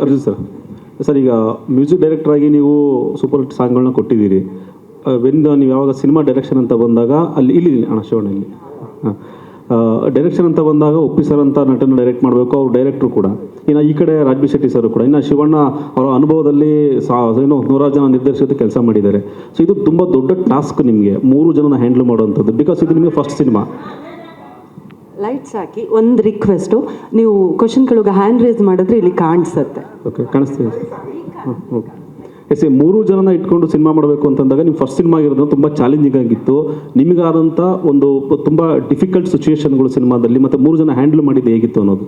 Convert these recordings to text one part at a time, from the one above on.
Arjun sir ಈಗ music ಡೈರೆಕ್ಟ್ರಾಗಿ ನೀವು super hit ಸಾಂಗ್ಗಳನ್ನ ಕೊಟ್ಟಿದ್ದೀರಿ. ನೀವು ಯಾವಾಗ ಸಿನಿಮಾ ಡೈರೆಕ್ಷನ್ ಅಂತ ಬಂದಾಗ ಇಲ್ಲಿ ಅಣ್ಣ ಶಿವಣ್ಣ ಇಲ್ಲಿ ಡೈರೆಕ್ಷನ್ ಅಂತ ಬಂದಾಗ ಒಪ್ಪಿ ಸರ್ ಅಂತ ನಟನ ಡೈರೆಕ್ಟ್ ಮಾಡಬೇಕು, ಅವ್ರು ಡೈರೆಕ್ಟ್ರು ಕೂಡ. ಇನ್ನು ಈ ಕಡೆ ರಾಜ್ಬಿ ಶೆಟ್ಟಿ ಸರ್ ಕೂಡ, ಇನ್ನು ಶಿವಣ್ಣ ಅವರ ಅನುಭವದಲ್ಲಿ 100 ಜನ ನಿರ್ದೇಶಕರು ಕೆಲಸ ಮಾಡಿದ್ದಾರೆ. ಸೊ ಇದು ತುಂಬ ದೊಡ್ಡ ಟಾಸ್ಕ್ ನಿಮಗೆ, 3 ಜನನ ಹ್ಯಾಂಡಲ್ ಮಾಡುವಂಥದ್ದು, ಬಿಕಾಸ್ ಇದು ನಿಮಗೆ ಫಸ್ಟ್ ಸಿನಿಮಾ. ಲೈಟ್ಸ್ ಹಾಕಿ ಒಂದು ರಿಕ್ವೆಸ್ಟು, ನೀವು ಕ್ವಶನ್ಗಳಿಗೆ ಹ್ಯಾಂಡ್ ರೇಸ್ ಮಾಡಿದ್ರೆ ಇಲ್ಲಿ ಕಾಣಿಸುತ್ತೆ. ಓಕೆ, ಕಾಣಿಸ್ತೀವಿ. ಹಾಂ, ಓಕೆ. ಎಸ್, 3 ಜನನ ಇಟ್ಕೊಂಡು ಸಿನಿಮಾ ಮಾಡಬೇಕು ಅಂತಂದಾಗ ನಿಮ್ಮ ಫಸ್ಟ್ ಸಿನಿಮಾ ಆಗಿರೋದು ತುಂಬ ಚಾಲೆಂಜಿಂಗ್ ಆಗಿತ್ತು. ನಿಮಗಾದಂಥ ಒಂದು ತುಂಬ ಡಿಫಿಕಲ್ಟ್ ಸಿಚುವೇಶನ್ಗಳು ಸಿನಿಮಾದಲ್ಲಿ, ಮತ್ತು 3 ಜನ ಹ್ಯಾಂಡಲ್ ಮಾಡಿದ್ದು ಹೇಗಿತ್ತು ಅನ್ನೋದು?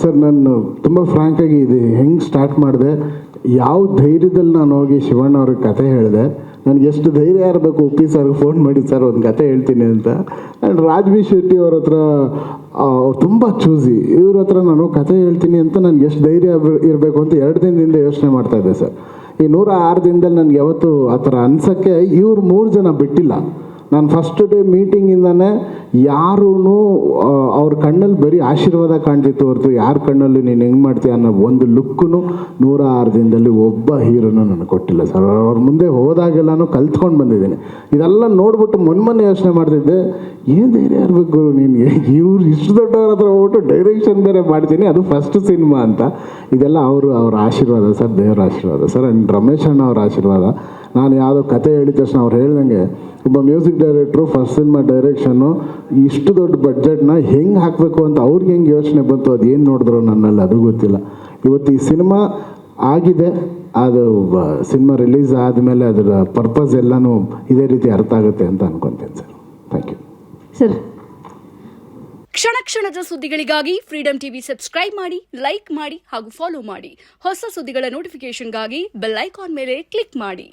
ಸರ್, ನಾನು ತುಂಬ ಫ್ರ್ಯಾಂಕಾಗಿ ಇದು ಹೆಂಗೆ ಸ್ಟಾರ್ಟ್ ಮಾಡಿದೆ, ಯಾವ ಧೈರ್ಯದಲ್ಲಿ ನಾನು ಹೋಗಿ ಶಿವಣ್ಣ ಅವ್ರಿಗೆ ಕತೆ ಹೇಳಿದೆ, ನನಗೆ ಎಷ್ಟು ಧೈರ್ಯ ಇರಬೇಕು ಉಪ್ಪಿ ಸರ್ಗೆ ಫೋನ್ ಮಾಡಿ ಸರ್ ಒಂದು ಕತೆ ಹೇಳ್ತೀನಿ ಅಂತ. ಆ್ಯಂಡ್ ರಾಜ್ಬಿ ಶೆಟ್ಟಿ ಅವ್ರ ಹತ್ರ ಅವ್ರು ತುಂಬ ಚೂಸಿ, ಇವ್ರ ಹತ್ರ ನಾನು ಕತೆ ಹೇಳ್ತೀನಿ ಅಂತ ನನಗೆ ಎಷ್ಟು ಧೈರ್ಯ ಇರಬೇಕು ಅಂತ 2 ದಿನದಿಂದ ಯೋಚನೆ ಮಾಡ್ತಾಯಿದ್ದೆ ಸರ್. ಈ 106 ದಿನದಲ್ಲಿ ನನಗೆ ಯಾವತ್ತೂ ಆ ಥರ ಅನ್ಸೋಕ್ಕೆ ಇವ್ರು 3 ಜನ ಬಿಟ್ಟಿಲ್ಲ. ನಾನು ಫಸ್ಟ್ ಡೇ ಮೀಟಿಂಗಿಂದನೇ ಯಾರೂ ಅವ್ರ ಕಣ್ಣಲ್ಲಿ ಬರೀ ಆಶೀರ್ವಾದ ಕಾಣ್ತಿತ್ತು ಹೊರತು ಯಾರ ಕಣ್ಣಲ್ಲಿ ನೀನು ಹೆಂಗೆ ಮಾಡ್ತೀಯ ಅನ್ನೋ ಒಂದು ಲುಕ್ಕೂ 106 ದಿನದಲ್ಲಿ ಒಬ್ಬ ಹೀರೋನು ನನಗೆ ಕೊಟ್ಟಿಲ್ಲ ಸರ್. ಅವ್ರ ಮುಂದೆ ಹೋದಾಗೆಲ್ಲನೂ ಕಲ್ತ್ಕೊಂಡು ಬಂದಿದ್ದೀನಿ. ಇದೆಲ್ಲ ನೋಡ್ಬಿಟ್ಟು ಮೊನ್ನೆ ಯೋಚನೆ ಮಾಡ್ತಿದ್ದೆ, ಏನು ಧೈರ್ಯ ಇರಬೇಕು ನಿನಗೆ, ಇವ್ರು ಇಷ್ಟು ದೊಡ್ಡವ್ರ ಹತ್ರ ಹೋಗ್ಬಿಟ್ಟು ಡೈರೆಕ್ಷನ್ ಬೇರೆ ಮಾಡ್ತೀನಿ, ಅದು ಫಸ್ಟ್ ಸಿನಿಮಾ ಅಂತ. ಇದೆಲ್ಲ ಅವ್ರ ಆಶೀರ್ವಾದ ಸರ್, ದೇವರ ಆಶೀರ್ವಾದ ಸರ್. ಆ್ಯಂಡ್ ರಮೇಶ್ ಅಣ್ಣ ಅವ್ರ ಆಶೀರ್ವಾದ. ನಾನು ಯಾವುದೋ ಕತೆ ಹೇಳಿದ ತಕ್ಷಣ ಅವ್ರು ಹೇಳ್ದಂಗೆ ಒಬ್ಬ music director first cinema direction ಇಷ್ಟು ದೊಡ್ಡ ಬಡ್ಜೆಟ್ನ ಹೆಂಗೆ ಹಾಕಬೇಕು ಅಂತ ಅವ್ರಿಗೆ ಹೆಂಗೆ ಯೋಚನೆ ಬಂತು, ಅದು ಏನು ನೋಡಿದ್ರು ನನ್ನಲ್ಲಿ ಅದು ಗೊತ್ತಿಲ್ಲ. ಇವತ್ತು ಈ ಸಿನಿಮಾ ಆಗಿದೆ, ಅದು ಸಿನಿಮಾ ರಿಲೀಸ್ ಆದಮೇಲೆ ಅದರ ಪರ್ಪಸ್ ಎಲ್ಲನೂ ಇದೇ ರೀತಿ ಅರ್ಥ ಆಗುತ್ತೆ ಅಂತ ಅನ್ಕೊತೀನಿ ಸರ್. Thank you sir. ಕ್ಷಣ ಕ್ಷಣದ ಸುದ್ದಿಗಳಿಗಾಗಿ ಫ್ರೀಡಮ್ ಟಿವಿ ಸಬ್ಸ್ಕ್ರೈಬ್ ಮಾಡಿ, ಲೈಕ್ ಮಾಡಿ ಹಾಗೂ ಫಾಲೋ ಮಾಡಿ. ಹೊಸ ಸುದ್ದಿಗಳ ನೋಟಿಫಿಕೇಶನ್ಗಾಗಿ ಬೆಲ್ ಐಕಾನ್ ಮೇಲೆ ಕ್ಲಿಕ್ ಮಾಡಿ.